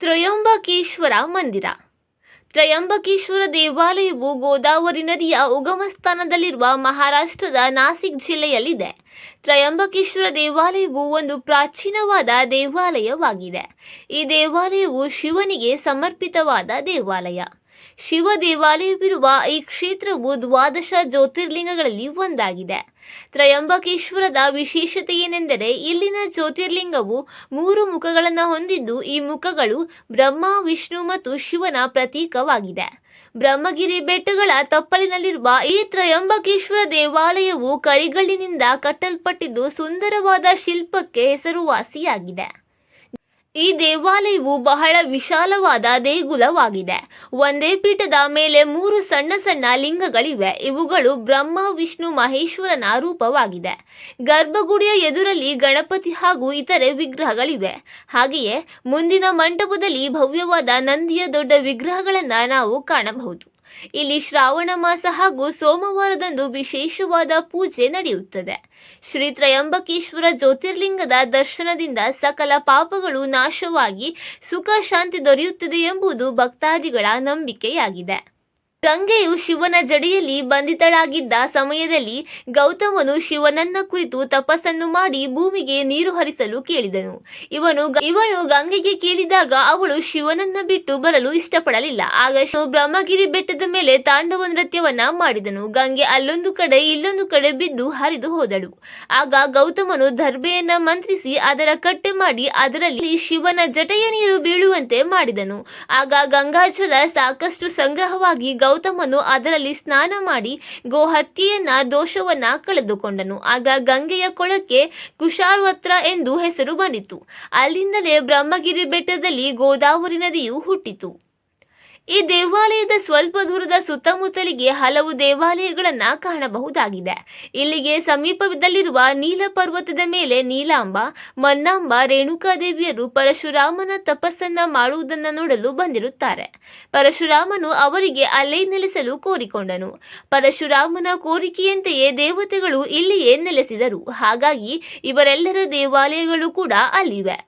ತ್ರಯಂಬಕೇಶ್ವರ ಮಂದಿರ. ತ್ರಯಂಬಕೇಶ್ವರ ದೇವಾಲಯವು ಗೋದಾವರಿ ನದಿಯ ಉಗಮ ಸ್ಥಾನದಲ್ಲಿರುವ ಮಹಾರಾಷ್ಟ್ರದ ನಾಸಿಕ್ ಜಿಲ್ಲೆಯಲ್ಲಿದೆ. ತ್ರಯಂಬಕೇಶ್ವರ ದೇವಾಲಯವು ಒಂದು ಪ್ರಾಚೀನವಾದ ದೇವಾಲಯವಾಗಿದೆ. ಈ ದೇವಾಲಯವು ಶಿವನಿಗೆ ಸಮರ್ಪಿತವಾದ ದೇವಾಲಯ. ಶಿವ ದೇವಾಲಯವಿರುವ ಈ ಕ್ಷೇತ್ರವು 12 ಜ್ಯೋತಿರ್ಲಿಂಗಗಳಲ್ಲಿ ಒಂದಾಗಿದೆ. ತ್ರಯಂಬಕೇಶ್ವರದ ವಿಶೇಷತೆ ಏನೆಂದರೆ ಇಲ್ಲಿನ ಜ್ಯೋತಿರ್ಲಿಂಗವು 3 ಮುಖಗಳನ್ನು ಹೊಂದಿದ್ದು ಈ ಮುಖಗಳು ಬ್ರಹ್ಮ, ವಿಷ್ಣು ಮತ್ತು ಶಿವನ ಪ್ರತೀಕವಾಗಿದೆ. ಬ್ರಹ್ಮಗಿರಿ ಬೆಟ್ಟಗಳ ತಪ್ಪಲಿನಲ್ಲಿರುವ ಈ ತ್ರಯಂಬಕೇಶ್ವರ ದೇವಾಲಯವು ಕರಿಗಲ್ಲಿನಿಂದ ಕಟ್ಟಲ್ಪಟ್ಟಿದ್ದು ಸುಂದರವಾದ ಶಿಲ್ಪಕ್ಕೆ ಹೆಸರುವಾಸಿಯಾಗಿದೆ. ಈ ದೇವಾಲಯವು ಬಹಳ ವಿಶಾಲವಾದ ದೇಗುಲವಾಗಿದೆ. ಒಂದೇ ಪೀಠದ ಮೇಲೆ 3 ಸಣ್ಣ ಸಣ್ಣ ಲಿಂಗಗಳಿವೆ. ಇವುಗಳು ಬ್ರಹ್ಮ, ವಿಷ್ಣು, ಮಹೇಶ್ವರನ ರೂಪವಾಗಿದೆ. ಗರ್ಭಗುಡಿಯ ಎದುರಲ್ಲಿ ಗಣಪತಿ ಹಾಗೂ ಇತರೆ ವಿಗ್ರಹಗಳಿವೆ. ಹಾಗೆಯೇ ಮುಂದಿನ ಮಂಟಪದಲ್ಲಿ ಭವ್ಯವಾದ ನಂದಿಯ ದೊಡ್ಡ ವಿಗ್ರಹಗಳನ್ನು ನಾವು ಕಾಣಬಹುದು. ಇಲ್ಲಿ ಶ್ರಾವಣ ಮಾಸ ಹಾಗೂ ಸೋಮವಾರದಂದು ವಿಶೇಷವಾದ ಪೂಜೆ ನಡೆಯುತ್ತದೆ. ಶ್ರೀ ತ್ರಯಂಬಕೇಶ್ವರ ಜ್ಯೋತಿರ್ಲಿಂಗದ ದರ್ಶನದಿಂದ ಸಕಲ ಪಾಪಗಳು ನಾಶವಾಗಿ ಸುಖ ಶಾಂತಿ ದೊರೆಯುತ್ತದೆ ಎಂಬುದು ಭಕ್ತಾದಿಗಳ ನಂಬಿಕೆಯಾಗಿದೆ. ಗಂಗೆಯು ಶಿವನ ಜಡೆಯಲ್ಲಿ ಬಂಧಿತಳಾಗಿದ್ದ ಸಮಯದಲ್ಲಿ ಗೌತಮನು ಶಿವನನ್ನ ಕುರಿತು ತಪಸ್ಸನ್ನು ಮಾಡಿ ಭೂಮಿಗೆ ನೀರು ಹರಿಸಲು ಕೇಳಿದನು. ಇವನು ಗಂಗೆಗೆ ಕೇಳಿದಾಗ ಅವಳು ಶಿವನನ್ನ ಬಿಟ್ಟು ಬರಲು ಇಷ್ಟಪಡಲಿಲ್ಲ. ಆಗ ಬ್ರಹ್ಮಗಿರಿ ಬೆಟ್ಟದ ಮೇಲೆ ತಾಂಡವ ನೃತ್ಯವನ್ನ ಮಾಡಿದನು. ಗಂಗೆ ಅಲ್ಲೊಂದು ಕಡೆ ಇಲ್ಲೊಂದು ಕಡೆ ಬಿದ್ದು ಹರಿದು ಹೋದಳು. ಆಗ ಗೌತಮನು ದರ್ಬೆಯನ್ನ ಮಂತ್ರಿಸಿ ಅದರ ಕಟ್ಟೆ ಮಾಡಿ ಅದರಲ್ಲಿ ಶಿವನ ಜಟೆಯ ನೀರು ಬೀಳುವಂತೆ ಮಾಡಿದನು. ಆಗ ಗಂಗಾಜಲ ಸಾಕಷ್ಟು ಸಂಗ್ರಹವಾಗಿ ಗೌತಮನು ಅದರಲ್ಲಿ ಸ್ನಾನ ಮಾಡಿ ಗೋಹತ್ಯೆಯನ್ನ ದೋಷವನ್ನ ಕಳೆದುಕೊಂಡನು. ಆಗ ಗಂಗೆಯ ಕೊಳಕ್ಕೆ ಕುಶಾರ್ವತ್ರ ಎಂದು ಹೆಸರು ಬಂದಿತು. ಅಲ್ಲಿಂದಲೇ ಬ್ರಹ್ಮಗಿರಿ ಬೆಟ್ಟದಲ್ಲಿ ಗೋದಾವರಿ ನದಿಯು ಹುಟ್ಟಿತು. ಈ ದೇವಾಲಯದ ಸ್ವಲ್ಪ ದೂರದ ಸುತ್ತಮುತ್ತಲಿಗೆ ಹಲವು ದೇವಾಲಯಗಳನ್ನು ಕಾಣಬಹುದಾಗಿದೆ. ಇಲ್ಲಿಗೆ ಸಮೀಪದಲ್ಲಿರುವ ನೀಲ ಪರ್ವತದ ಮೇಲೆ ನೀಲಾಂಬ, ಮನ್ನಾಂಬ, ರೇಣುಕಾದೇವಿಯರು ಪರಶುರಾಮನ ತಪಸ್ಸನ್ನ ಮಾಡುವುದನ್ನು ನೋಡಲು ಬಂದಿರುತ್ತಾರೆ. ಪರಶುರಾಮನು ಅವರಿಗೆ ಅಲ್ಲೇ ನೆಲೆಸಲು ಕೋರಿಕೊಂಡನು. ಪರಶುರಾಮನ ಕೋರಿಕೆಯಂತೆಯೇ ದೇವತೆಗಳು ಇಲ್ಲಿಯೇ ನೆಲೆಸಿದರು. ಹಾಗಾಗಿ ಇವರೆಲ್ಲರ ದೇವಾಲಯಗಳು ಕೂಡ ಅಲ್ಲಿವೆ.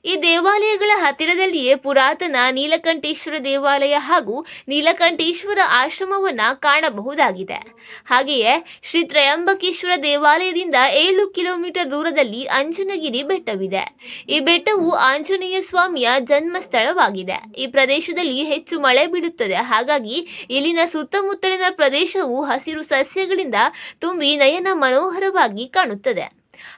ಈ ದೇವಾಲಯಗಳ ಹತ್ತಿರದಲ್ಲಿಯೇ ಪುರಾತನ ನೀಲಕಂಠೇಶ್ವರ ದೇವಾಲಯ ಹಾಗೂ ನೀಲಕಂಠೇಶ್ವರ ಆಶ್ರಮವನ್ನು ಕಾಣಬಹುದಾಗಿದೆ. ಹಾಗೆಯೇ ಶ್ರೀ ತ್ರಯಂಬಕೇಶ್ವರ ದೇವಾಲಯದಿಂದ 7 ಕಿಲೋಮೀಟರ್ ದೂರದಲ್ಲಿ ಅಂಜನಗಿರಿ ಬೆಟ್ಟವಿದೆ. ಈ ಬೆಟ್ಟವು ಆಂಜನೇಯ ಸ್ವಾಮಿಯ ಜನ್ಮಸ್ಥಳವಾಗಿದೆ. ಈ ಪ್ರದೇಶದಲ್ಲಿ ಹೆಚ್ಚು ಮಳೆ ಬೀಳುತ್ತದೆ. ಹಾಗಾಗಿ ಇಲ್ಲಿನ ಸುತ್ತಮುತ್ತಲಿನ ಪ್ರದೇಶವು ಹಸಿರು ಸಸ್ಯಗಳಿಂದ ತುಂಬಿ ನಯನ ಮನೋಹರವಾಗಿ ಕಾಣುತ್ತದೆ.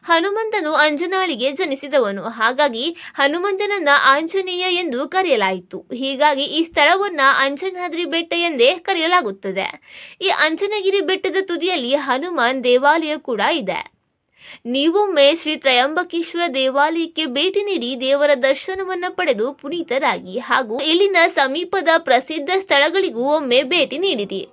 ಹನುಮಂತನು ಅಂಜನಾಳಿಗೆ ಜನಿಸಿದವನು. ಹಾಗಾಗಿ ಹನುಮಂತನನ್ನ ಆಂಜನೇಯ ಎಂದು ಕರೆಯಲಾಯಿತು. ಹೀಗಾಗಿ ಈ ಸ್ಥಳವನ್ನ ಅಂಜನಾದ್ರಿ ಬೆಟ್ಟ ಎಂದೇ ಕರೆಯಲಾಗುತ್ತದೆ. ಈ ಅಂಜನಗಿರಿ ಬೆಟ್ಟದ ತುದಿಯಲ್ಲಿ ಹನುಮಾನ್ ದೇವಾಲಯ ಕೂಡ ಇದೆ. ನೀವೊಮ್ಮೆ ಶ್ರೀ ತ್ರಯಂಬಕೇಶ್ವರ ದೇವಾಲಯಕ್ಕೆ ಭೇಟಿ ನೀಡಿ ದೇವರ ದರ್ಶನವನ್ನ ಪಡೆದು ಪುನೀತರಾಗಿ ಹಾಗೂ ಇಲ್ಲಿನ ಸಮೀಪದ ಪ್ರಸಿದ್ಧ ಸ್ಥಳಗಳಿಗೂ ಒಮ್ಮೆ ಭೇಟಿ ನೀಡಿರಿ.